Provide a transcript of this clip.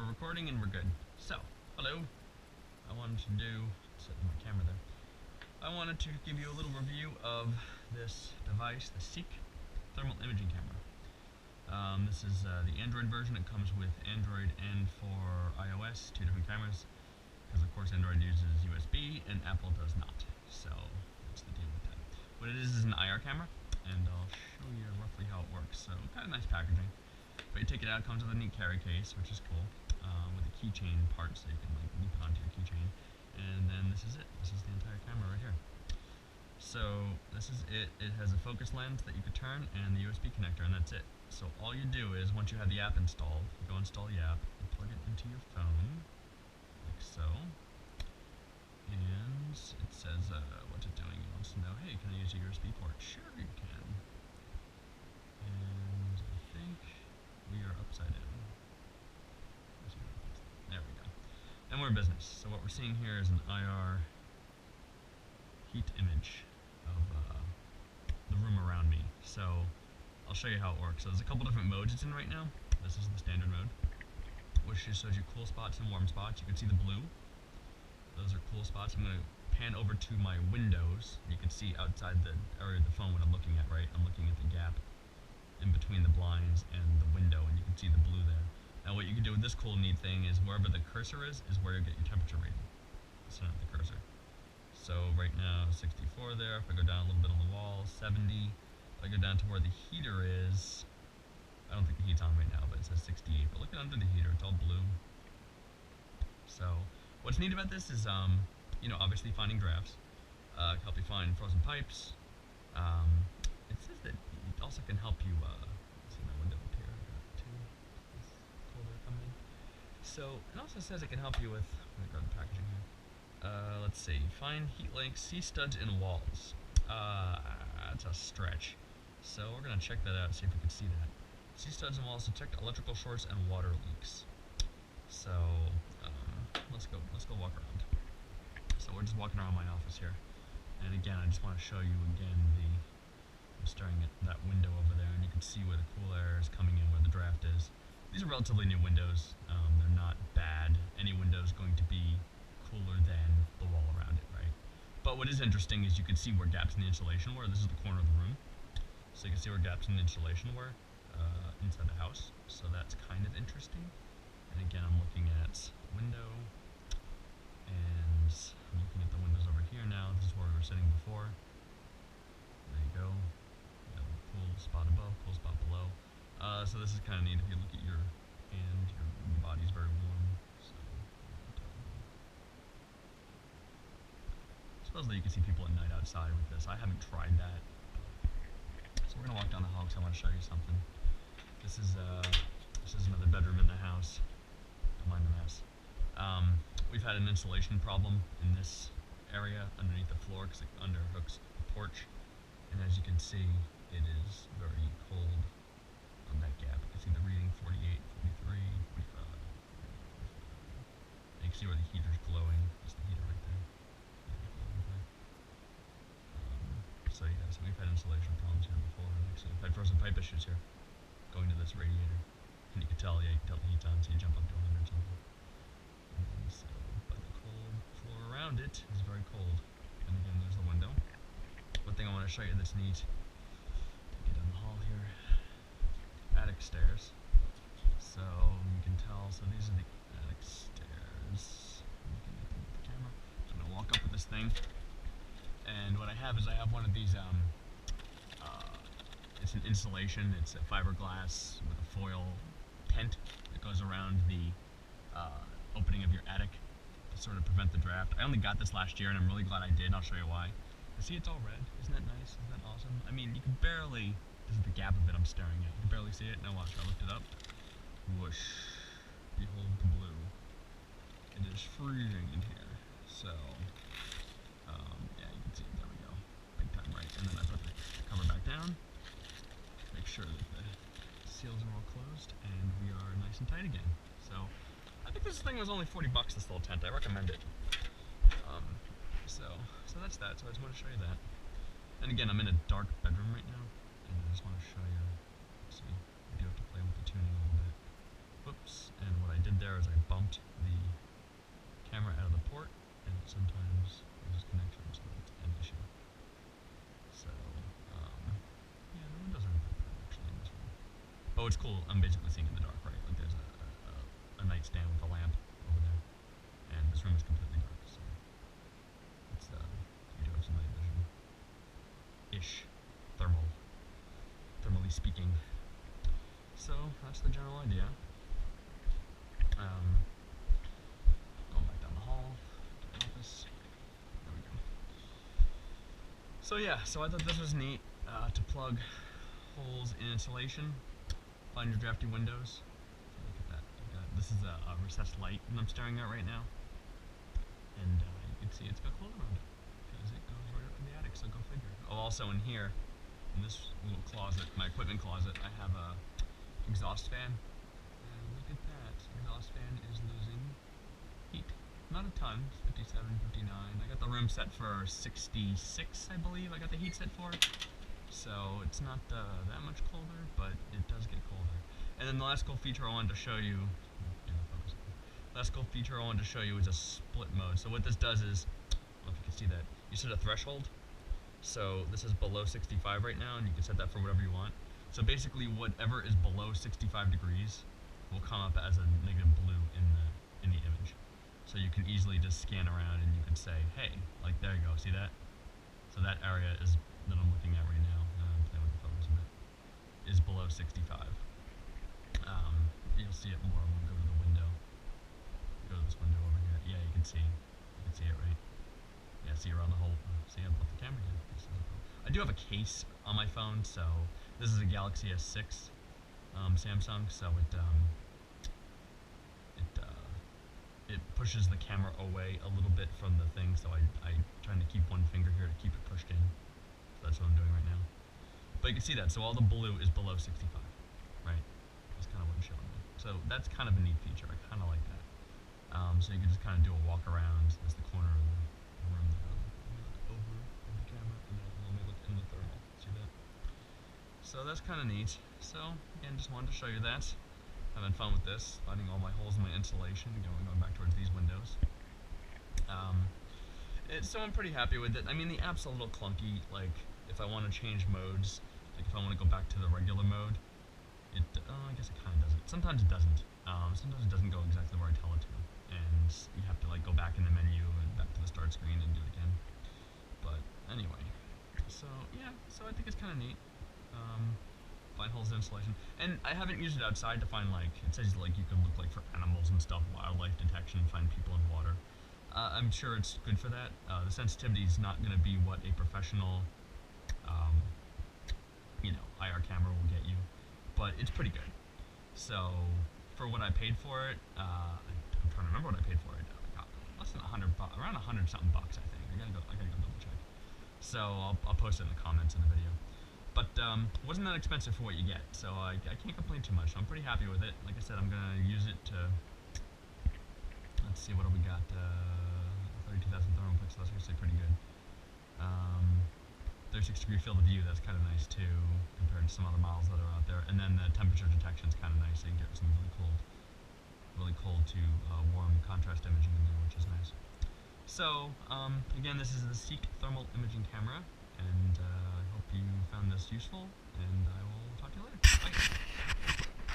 recording and we're good. So, hello. I wanted to set my camera there. I wanted to give you a little review of this device, the Seek thermal imaging camera. This is the Android version. It comes with Android and for iOS, two different cameras, because of course Android uses USB and Apple does not. So that's the deal with that. What it is an IR camera, and I'll show you roughly how it works. So kind of nice packaging. But you take it out, it comes with a neat carry case, which is cool, with a keychain part, so you can like loop it onto your keychain. And then this is it. This is the entire camera right here. So this is it. It has a focus lens that you could turn and the USB connector, and that's it. So all you do is, once you have the app installed, you go install the app, you plug it into your phone, like so. And it says what it's doing. It wants to know, hey, can I use a USB port? Sure you can. And I think we are upside down. There we go. And we're in business. So what we're seeing here is an IR heat image of the room around me. So I'll show you how it works. So there's a couple different modes it's in right now. This is the standard mode, which just shows you cool spots and warm spots. You can see the blue. Those are cool spots. I'm going to pan over to my windows. You can see outside the area of the phone what I'm looking at, right? I'm looking at the gap in between the blinds and the window, and you can see the blue there. Now what you can do with this cool neat thing is wherever the cursor is where you get your temperature reading. So not the cursor. So right now 64 there. If I go down a little bit on the wall, 70. If I go down to where the heater is, I don't think the heat's on right now, but it says 68. But look at under the heater, it's all blue. So what's neat about this is, obviously finding drafts. Help you find frozen pipes. It says that it also can help you, see my window up here, I got two, it's colder coming in. So it also says it can help you with, I'm gonna grab the packaging here. Let's see, find heat links, see studs in walls. That's a stretch. So we're gonna check that out, see if we can see that. See studs in walls, detect electrical shorts and water leaks. So let's go walk around. So we're just walking around my office here, and again I just want to show you again I'm staring at that window over there, and you can see where the cool air is coming in, where the draft is. These are relatively new windows. They're not bad. Any window is going to be cooler than the wall around it, right? But what is interesting is you can see where gaps in the insulation were. This is the corner of the room, so you can see where gaps in the insulation were inside the house. So that's kind of interesting. And again, I'm looking at window, and I'm looking at the windows over here now. This is where we were sitting before. There you go. You got a cool spot above, cool spot below. So this is kind of neat. If you look at your hand, your body's very warm. So supposedly you can see people at night outside with this. I haven't tried that. So we're gonna walk down the hall because I want to show you something. This is another bedroom in the house. Don't mind the mess. We've had an insulation problem in this area underneath the floor because it underhooks the porch, and as you can see, it is very cold on that gap. You can see the reading 48, 43, 45. And you can see where the heater's glowing. That's the heater right there. So yeah, so we've had insulation problems here before. Actually, we've had frozen pipe issues here going to this radiator. And you can tell, the heat's on, so you jump up to 100 something. And so, but the cold floor around it is very cold. And again, there's the window. One thing I want to show you that's neat, take it down the hall here, attic stairs. So you can tell, so these are the attic stairs. You can look at the camera. So I'm going to walk up with this thing. And what I have is I have one of these, it's an insulation, it's a fiberglass with a foil tent that goes around the opening of your attic to sort of prevent the draft. I only got this last year and I'm really glad I did, and I'll show you why. You see it's all red, isn't that nice, isn't that awesome? I mean, you can barely, this is the gap of it I'm staring at, you can barely see it. Now watch, I looked it up, whoosh, behold the blue. It is freezing in here, so, yeah, you can see it, there we go, big time, right? And then I put the cover back down, make sure that the seals are all closed, and we are nice and tight again. So I think this thing was only 40 bucks, this little tent. I recommend it. So that's that. So I just want to show you that. And again, I'm in a dark bedroom right now, and I just want to show you. See, I do have to play with the tuning a little bit. Whoops. And what I did there is I sometimes there's connection, so that's an issue. So, yeah, the windows aren't that bad actually in this room. Oh, it's cool. I'm basically seeing in the dark, right? Like there's a nightstand with a lamp over there, and this room is completely dark. So it's you do have some night vision, ish, thermally speaking. So that's the general idea. Going back down the hall to the office. There we go. So yeah, so I thought this was neat to plug holes in insulation. Find your drafty windows. Look at that. This is a recessed light that I'm staring at right now, and you can see it's got cold around it because it goes right up in the attic. So go figure. Oh, also in here, in this little closet, my equipment closet, I have a exhaust fan. And look at that. Exhaust fan is losing heat. Not a ton. 57, 59. I got the room set for 66, I believe. I got the heat set for. So it's not that much colder, but it does get colder. And then the last cool feature I wanted to show you, is a split mode. So what this does is, I don't know if you can see that, you set a threshold. So this is below 65 right now, and you can set that for whatever you want. So basically, whatever is below 65 degrees will come up as a negative blue in the image. So you can easily just scan around and you can say, hey, like there you go, see that? So that area is that I'm looking at right now, I'm playing with the photos a bit, is below 65. You'll see it more when we go to the window. Go to this window over here. Yeah, you can see it, right? Yeah, see around the whole. See, I left the camera again. I do have a case on my phone, so this is a Galaxy S6 Samsung, so it pushes the camera away a little bit from the thing, so I'm trying to keep one finger here to keep it pushed in. So that's what I'm doing right now. But you can see that, so all the blue is below 65, right? That's kind of what I'm showing you. So that's kind of a neat feature. I kind of like that. So you can just kind of do a walk around. That's the corner of the room there. Let me look over the camera, and then let me look in the thermal. See that? So that's kind of neat. So again, just wanted to show you that. Having fun with this, finding all my holes in my insulation, going back towards these windows. So I'm pretty happy with it. I mean, the app's a little clunky. Like, if I want to change modes, like if I want to go back to the regular mode, I guess it kind of does it. Sometimes it doesn't. Sometimes it doesn't go exactly where I tell it to, and you have to like go back in the menu and back to the start screen and do it again. But anyway, so yeah, so I think it's kind of neat. Find holes in insulation, and I haven't used it outside to find, like, it says like you can look like for animals and stuff, wildlife detection, find people in water. I'm sure it's good for that. The sensitivity is not going to be what a professional, IR camera will get you, but it's pretty good. So for what I paid for it, I'm trying to remember what I paid for it. I got less than $100, around 100 something bucks, I think. I gotta go double check. So I'll post it in the comments in the video. But it wasn't that expensive for what you get, so I can't complain too much. So I'm pretty happy with it. Like I said, I'm gonna use it to. Let's see, what do we got? 32,000 thermal pixels. That's actually pretty good. 36-degree field of view. That's kind of nice too, compared to some other models that are out there. And then the temperature detection is kind of nice. So you can get some really cold to warm contrast imaging in there, which is nice. So again, this is the Seek thermal imaging camera, and I hope you found this useful. And I will